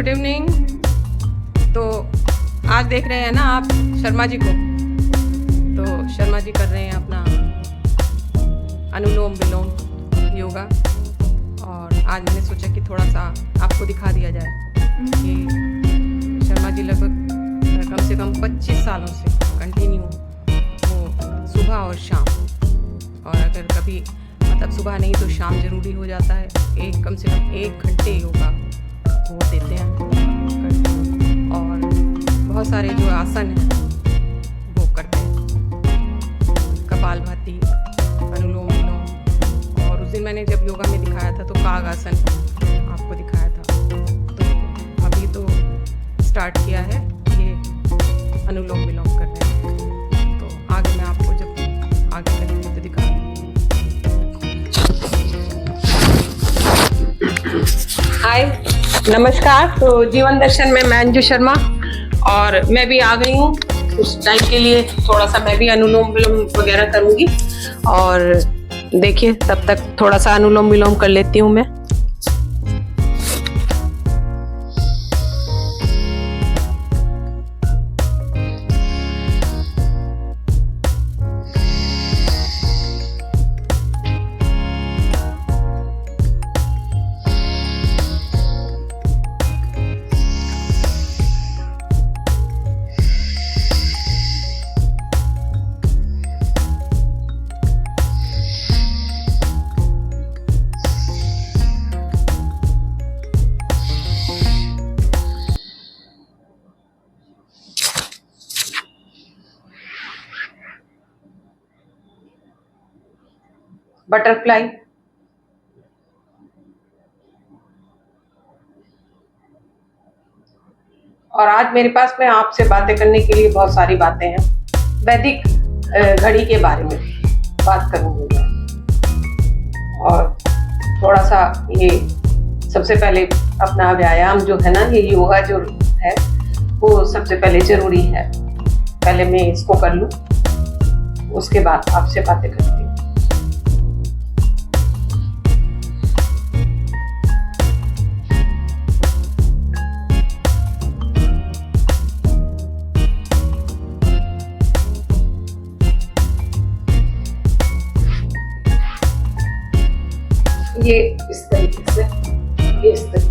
Good evening. तो आज देख रहे हैं ना आप शर्मा जी को, तो शर्मा जी कर रहे हैं अपना अनुलोम विलोम योगा। और आज मैंने सोचा कि थोड़ा सा आपको दिखा दिया जाए कि शर्मा जी लगभग कम से कम 25 सालों से कंटिन्यू वो सुबह और शाम, और अगर कभी मतलब सुबह नहीं तो शाम ज़रूरी हो जाता है, कम से कम 1 घंटे योगा वो देते हैं और बहुत सारे जो आसन हैं वो करते हैं, कपालभाति, अनुलोम विलोम। और उस दिन मैंने जब योगा में दिखाया था तो काग आसन आपको दिखाया था। तो अभी तो स्टार्ट किया है ये अनुलोम विलोम कर रहे हैं, तो आगे मैं आपको जब आगे करेंगे तो दिखा। हाय नमस्कार। तो जीवन दर्शन में मैं अंजू शर्मा, और मैं भी आ गई हूँ कुछ टाइम के लिए। थोड़ा सा मैं भी अनुलोम विलोम वगैरह करूँगी, और देखिए तब तक थोड़ा सा अनुलोम विलोम कर लेती हूँ मैं। बटरफ्लाई, और आज मेरे पास में आपसे बातें करने के लिए बहुत सारी बातें हैं। वैदिक घड़ी के बारे में बात करूंगी मैं, और थोड़ा सा ये सबसे पहले अपना व्यायाम जो है ना, ये योगा जो है वो सबसे पहले जरूरी है। पहले मैं इसको कर लूं, उसके बाद आपसे बातें करती हूँ। ये इस तरीके से, ये इस तरीके से।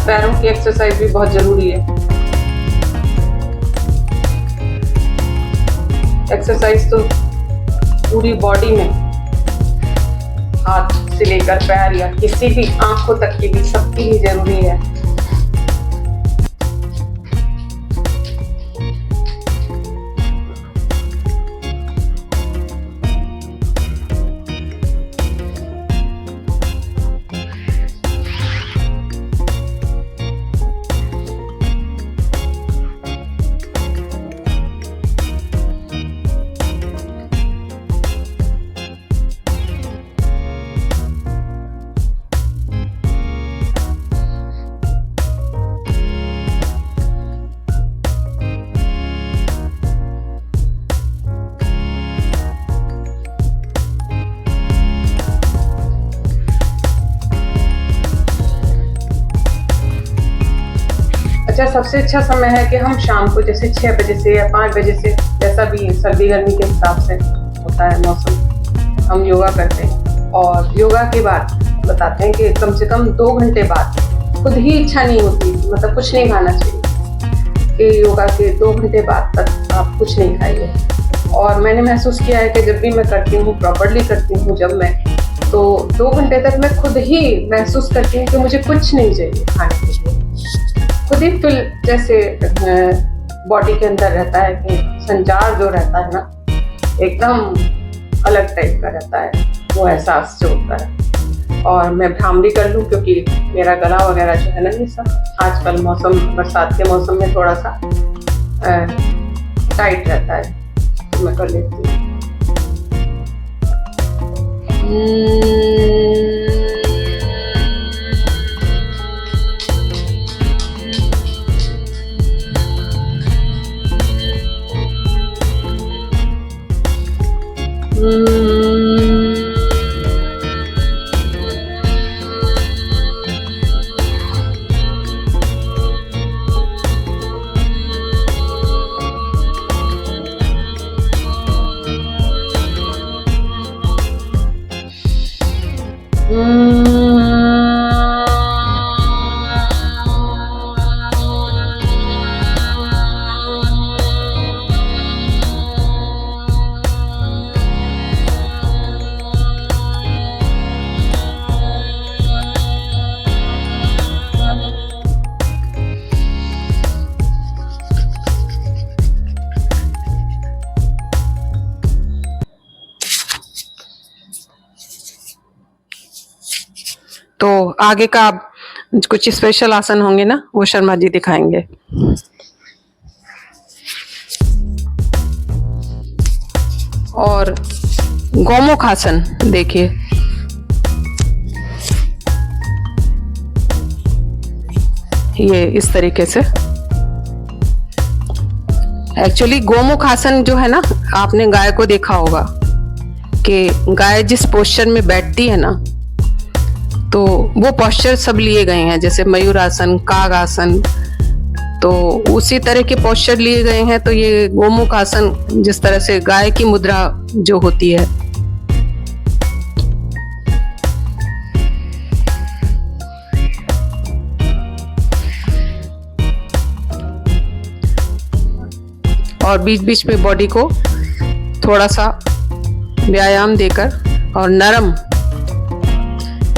पैरों की एक्सरसाइज भी बहुत जरूरी है। एक्सरसाइज तो पूरी बॉडी में, हाथ से लेकर पैर या किसी भी आंखों तक की भी, सबकी ही जरूरी है। अच्छा, सबसे अच्छा समय है कि हम शाम को जैसे 6 बजे से या 5 बजे से, जैसा भी सर्दी गर्मी के हिसाब से होता है मौसम, हम योगा करते हैं। और योगा के बाद बताते हैं कि कम से कम 2 घंटे बाद खुद ही इच्छा नहीं होती, मतलब कुछ नहीं खाना चाहिए, कि योगा के 2 घंटे बाद तक आप कुछ नहीं खाइए। और मैंने महसूस किया है कि जब भी मैं करती हूँ, प्रॉपरली करती हूँ जब मैं, तो 2 घंटे तक मैं खुद ही महसूस करती हूँ कि मुझे कुछ नहीं चाहिए खाने के लिए। खुद ही फील जैसे बॉडी के अंदर रहता है कि संचार जो रहता है ना, एकदम अलग टाइप का रहता है, वो एहसास जो होता है। और मैं भ्राम भी कर लूँ क्योंकि मेरा गला वगैरह जो है ना, ये सब आजकल मौसम, बरसात के मौसम में थोड़ा सा टाइट रहता है, तो मैं कर लेती हूँ। तो आगे का कुछ स्पेशल आसन होंगे ना, वो शर्मा जी दिखाएंगे। और गौमुख आसन देखिए, ये इस तरीके से। एक्चुअली गौमुख आसन जो है ना, आपने गाय को देखा होगा कि गाय जिस पोस्चर में बैठती है ना, तो वो पोस्चर सब लिए गए हैं, जैसे मयूर आसन, काग आसन, तो उसी तरह के पोस्चर लिए गए हैं। तो ये गोमुख आसन जिस तरह से गाय की मुद्रा जो होती है, और बीच बीच में बॉडी को थोड़ा सा व्यायाम देकर और नरम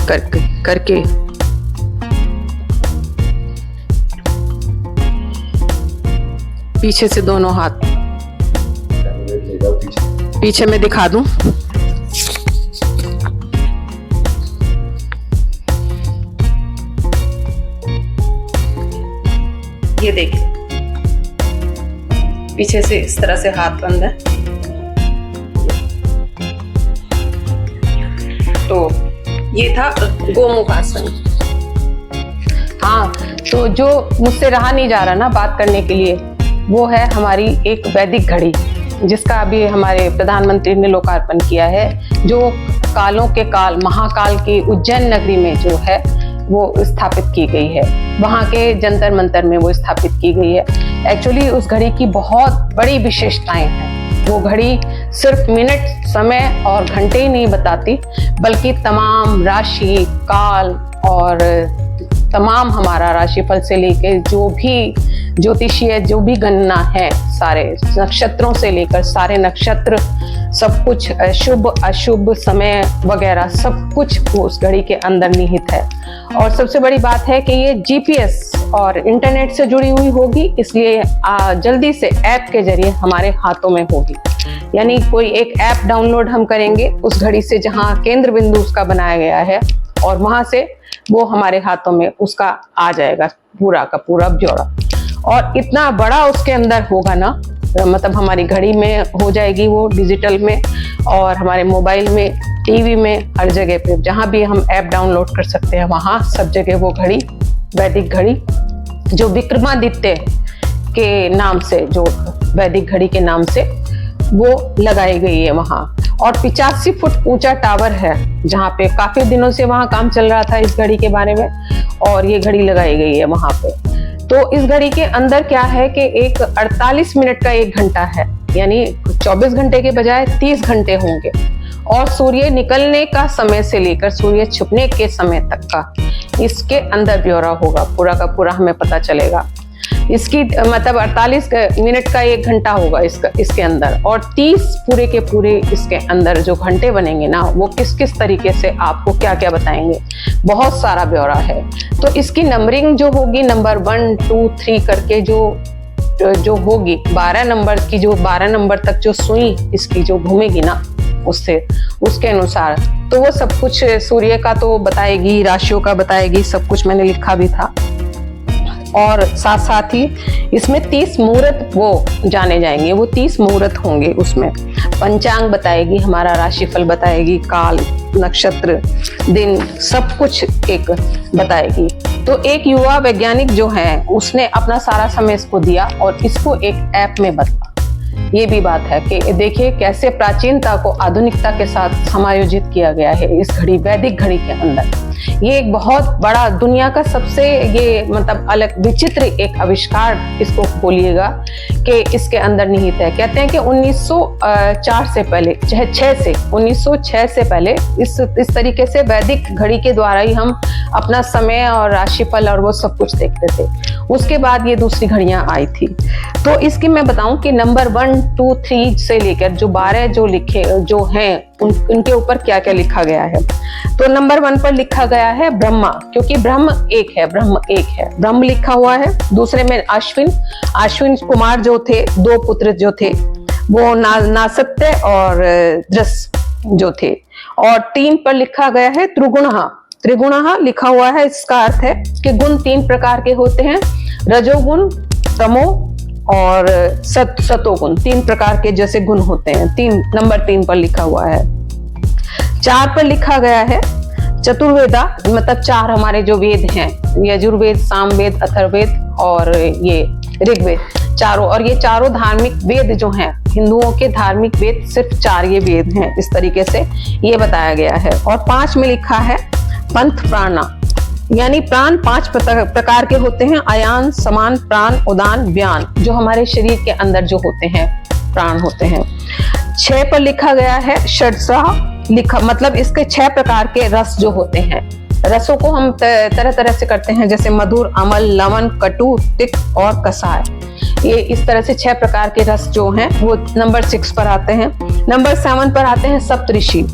करके पीछे से दोनों हाथ, पीछे में दिखा दूं, ये देखिए पीछे से इस तरह से हाथ बंद है। तो ये था गोमुख आसन। हाँ, तो जो मुझसे रहा नहीं जा रहा ना बात करने के लिए, वो है हमारी एक वैदिक घड़ी, जिसका अभी हमारे प्रधानमंत्री ने लोकार्पण किया है, जो कालों के काल महाकाल की उज्जैन नगरी में जो है वो स्थापित की गई है। वहाँ के जंतर मंतर में वो स्थापित की गई है। एक्चुअली उस घड़ी की बहुत बड़ी विशेषताएं हैं। वो घड़ी सिर्फ मिनट, समय और घंटे ही नहीं बताती, बल्कि तमाम राशि, काल और तमाम हमारा राशिफल से लेकर जो भी ज्योतिषीय जो भी गणना है, सारे नक्षत्रों से लेकर सारे नक्षत्र, सब कुछ शुभ अशुभ समय वगैरह सब कुछ उस घड़ी के अंदर निहित है। और सबसे बड़ी बात है कि ये जीपीएस और इंटरनेट से जुड़ी हुई होगी, इसलिए जल्दी से ऐप के जरिए हमारे हाथों में होगी। यानी कोई एक ऐप डाउनलोड हम करेंगे उस घड़ी से, जहाँ केंद्र बिंदु उसका बनाया गया है, और वहां से वो हमारे हाथों में उसका आ जाएगा पूरा का पूरा ब्यौरा। और इतना बड़ा उसके अंदर होगा ना, मतलब हमारी घड़ी में हो जाएगी वो डिजिटल में, और हमारे मोबाइल में, टीवी में, हर जगह पे जहाँ भी हम ऐप डाउनलोड कर सकते हैं वहाँ सब जगह वो घड़ी, वैदिक घड़ी जो विक्रमादित्य के नाम से, जो वैदिक घड़ी के नाम से वो लगाई गई है वहाँ। और 85 फुट ऊंचा टावर है, जहाँ पे काफी दिनों से वहाँ काम चल रहा था इस घड़ी के बारे में, और ये घड़ी लगाई गई है वहाँ पे। तो इस घड़ी के अंदर क्या है कि एक 48 मिनट का 1 घंटा है, यानी 24 घंटे के बजाय 30 घंटे होंगे। और सूर्य निकलने का समय से लेकर सूर्य छुपने के समय तक का इसके अंदर ब्यौरा होगा, पूरा का पूरा हमें पता चलेगा। इसकी मतलब 48 मिनट का 1 घंटा होगा इसके अंदर, और 30 पूरे के पूरे इसके अंदर जो घंटे बनेंगे ना, वो किस किस तरीके से आपको क्या क्या बताएंगे, बहुत सारा ब्यौरा है। तो इसकी नंबरिंग जो होगी, नंबर 1 2 3 करके जो होगी, 12 नंबर की, जो 12 नंबर तक जो सुई इसकी जो घूमेगी ना, उसके अनुसार तो वो सब कुछ सूर्य का तो बताएगी, राशियों का बताएगी, सब कुछ मैंने लिखा भी था। और साथ साथ ही इसमें 30 मुहूर्त वो जाने जाएंगे, वो 30 मुहूर्त होंगे उसमें। पंचांग बताएगी, हमारा राशिफल बताएगी, काल, नक्षत्र, दिन, सब कुछ एक बताएगी। तो एक युवा वैज्ञानिक जो है उसने अपना सारा समय इसको दिया और इसको एक ऐप में बदला। ये भी बात है कि देखिए कैसे प्राचीनता को आधुनिकता के साथ समायोजित किया गया है इस घड़ी, वैदिक घड़ी के अंदर। ये एक बहुत बड़ा दुनिया का सबसे ये मतलब अलग विचित्र एक आविष्कार इसको बोलिएगा कि इसके अंदर निहित है। कहते हैं कि 1904 से पहले 1906 से पहले इस तरीके से वैदिक घड़ी के द्वारा ही हम अपना समय और राशिफल और वो सब कुछ देखते थे। उसके बाद ये दूसरी घड़ियां आई थी। तो इसकी मैं बताऊं कि नंबर 1 2 3 से लेकर जो 12 जो लिखे जो हैं उनके ऊपर क्या क्या लिखा गया है। तो नंबर 1 पर लिखा गया है ब्रह्मा, क्योंकि ब्रह्म एक है, ब्रह्म लिखा हुआ है। दूसरे में अश्विन कुमार जो थे, 2 पुत्र जो थे वो नासत्य और दृस जो थे। और 3 पर लिखा गया है त्रिगुणः लिखा हुआ है। इसका अर्थ है कि गुण 3 प्रकार के होते हैं, रजोगुण, तमो और सतोगुण, 3 प्रकार के जैसे गुण होते हैं। नंबर 3 पर लिखा हुआ है। 4 पर लिखा गया है चतुर्वेदा, मतलब 4 हमारे जो वेद हैं, यजुर्वेद, सामवेद, अथर्ववेद और ये ऋग्वेद, चारों। और ये चारों धार्मिक वेद जो हैं, हिंदुओं के धार्मिक वेद सिर्फ 4 ये वेद हैं, इस तरीके से ये बताया गया है। और 5 में लिखा है पंथ प्राणा, यानी प्राण 5 प्रकार के होते हैं, अयान, समान, प्राण, उदान, व्यान, जो हमारे शरीर के अंदर जो होते हैं प्राण होते हैं। 6 पर लिखा गया है षड्रसा, मतलब इसके 6 प्रकार के रस जो होते हैं। रसों को हम तरह तरह से करते हैं, जैसे मधुर, अमल, लवण, कटु, तिक्त और कसाय। ये इस तरह से 6 प्रकार के रस जो हैं वो नंबर 6 पर आते हैं। नंबर 7 पर आते हैं सप्तऋषि।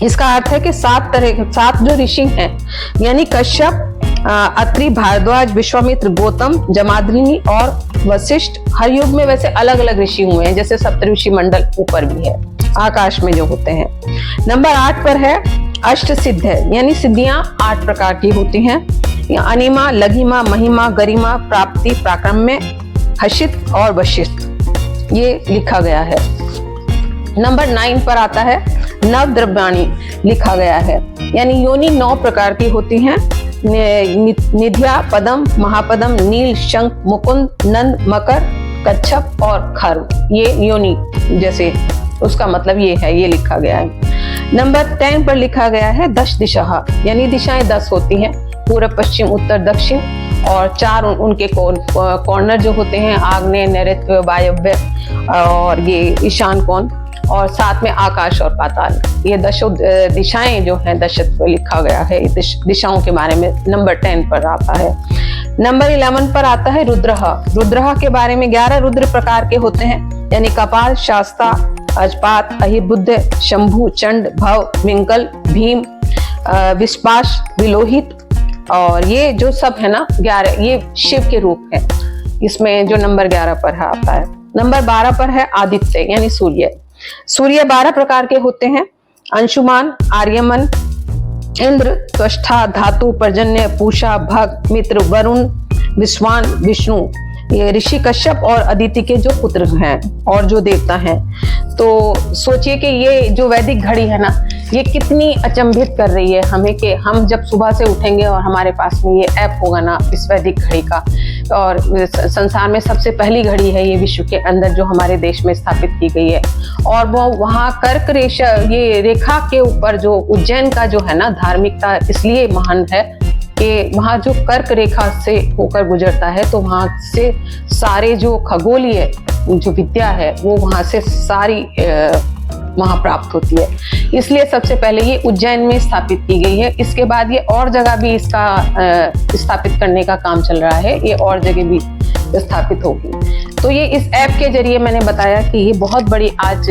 इसका अर्थ है कि 7 जो ऋषि हैं, यानी कश्यप, अत्रि, भारद्वाज, विश्वामित्र, गौतम, जमादग्नि और वशिष्ठ। हर युग में वैसे अलग अलग ऋषि हुए हैं, जैसे सप्तऋषि मंडल ऊपर भी है आकाश में जो होते हैं। नंबर 8 पर है अष्ट सिद्ध, यानी सिद्धियां 8 प्रकार की होती हैं, अनिमा, लघिमा, महिमा, गरिमा, प्राप्ति, प्राक्रम्य, हर्षित और वशिष्ठ, ये लिखा गया है। नंबर 9 पर आता है नव द्रव्याणी लिखा गया है, यानी योनि 9 प्रकार की होती हैं, निध्या, पदम, महापदम, नील, शंख, मुकुंद, नंद, मकर, कच्छप और खर्व। ये योनि जैसे उसका मतलब ये है, ये लिखा गया है। नंबर 10 पर लिखा गया है दश दिशा, यानी दिशाएं 10 होती हैं, पूर्व, पश्चिम, उत्तर, दक्षिण, और 4 उनके कॉर्नर जो होते हैं, आग्नेय, नैऋत्य, वायव्य और ये ईशान कोण, और साथ में आकाश और पाताल। ये 10 दिशाएं जो हैं 10 लिखा गया है, दिशाओं के बारे में नंबर 10 पर आता है। नंबर 11 पर आता है रुद्रः के बारे में 11 रुद्र प्रकार के होते हैं, यानी कपाल, शास्ता, अजपात, अहिबुद्ध, शंभु, चंड, भव, विंकल, भीम, विस्पाश, विलोहित, और ये जो सब है ना 11, ये शिव के रूप है। इसमें जो नंबर 11 पर है आता है। नंबर 12 पर है आदित्य, यानी सूर्य 12 प्रकार के होते हैं, अंशुमान, आर्यमन, इंद्र, त्वष्टा, धातु, पर्जन्य, पूषा, भग, मित्र, वरुण, विश्वान, विष्णु। ये ऋषि कश्यप और अदिति के जो पुत्र हैं और जो देवता हैं। तो सोचिए कि ये जो वैदिक घड़ी है ना, ये कितनी अचंभित कर रही है हमें कि हम जब सुबह से उठेंगे और हमारे पास में ये ऐप होगा ना इस वैदिक घड़ी का, और संसार में सबसे पहली घड़ी है ये विश्व के अंदर जो हमारे देश में स्थापित की गई है। और वो वहाँ कर्क रेखा के ऊपर जो उज्जैन का जो है ना धार्मिकता इसलिए महान है कि वहाँ जो कर्क रेखा से होकर गुजरता है, तो वहाँ से सारे जो खगोलीय जो विद्या है वो वहाँ से सारी वहाँ प्राप्त होती है। इसलिए सबसे पहले ये उज्जैन में स्थापित की गई है। इसके बाद ये और जगह भी इसका स्थापित करने का काम चल रहा है, ये और जगह भी स्थापित होगी। तो ये इस ऐप के जरिए मैंने बताया कि ये बहुत बड़ी आज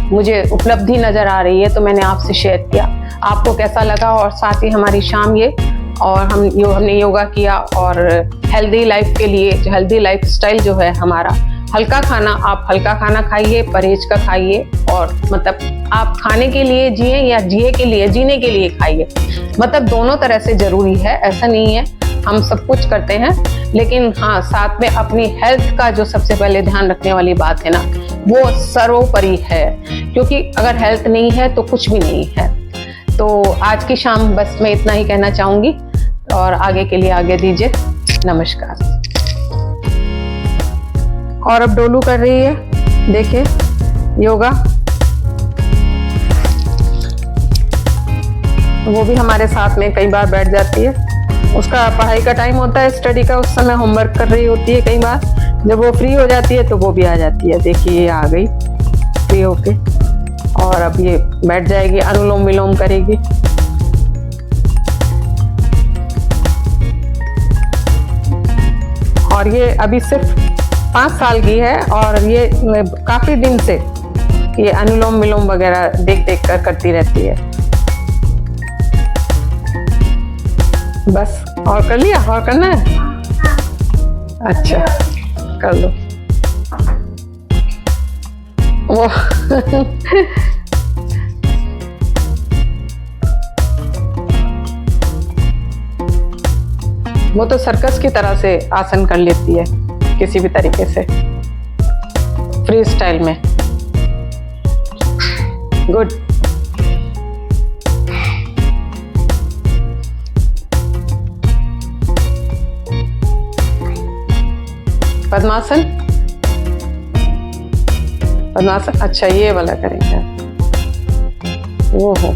मुझे उपलब्धि नजर आ रही है, तो मैंने आपसे शेयर किया। आपको कैसा लगा? और साथ ही हमारी शाम ये और हमने योगा किया और हेल्दी लाइफ के लिए, हेल्दी लाइफ स्टाइल जो है हमारा, हल्का खाना, आप हल्का खाना खाइए, परहेज का खाइए, और मतलब आप खाने के लिए जिए या जीने के लिए खाइए। मतलब दोनों तरह से जरूरी है, ऐसा नहीं है हम सब कुछ करते हैं, लेकिन हाँ साथ में अपनी हेल्थ का जो सबसे पहले ध्यान रखने वाली बात है ना, वो सर्वोपरि है, क्योंकि अगर हेल्थ नहीं है तो कुछ भी नहीं है। तो आज की शाम बस मैं इतना ही कहना चाहूंगी, और आगे के लिए आगे दीजिए। नमस्कार। और अब डोलू कर रही है, देखिए योगा, वो भी हमारे साथ में कई बार बैठ जाती है। उसका पढ़ाई का टाइम होता है, स्टडी का, उस समय होमवर्क कर रही होती है। कई बार जब वो फ्री हो जाती है तो वो भी आ जाती है। देखिए ये आ गई फ्री होके, और अब ये बैठ जाएगी, अनुलोम विलोम करेगी। और ये अभी सिर्फ 5 साल की है, और ये काफी दिन से ये अनुलोम विलोम वगैरह देख कर करती रहती है। बस और कर लिया? और करना है? अच्छा कर लो। वो वो तो सर्कस की तरह से आसन कर लेती है, किसी भी तरीके से, फ्री स्टाइल में। गुड। पद्मासन, पद्मासन, अच्छा ये वाला करेंगे। वो हो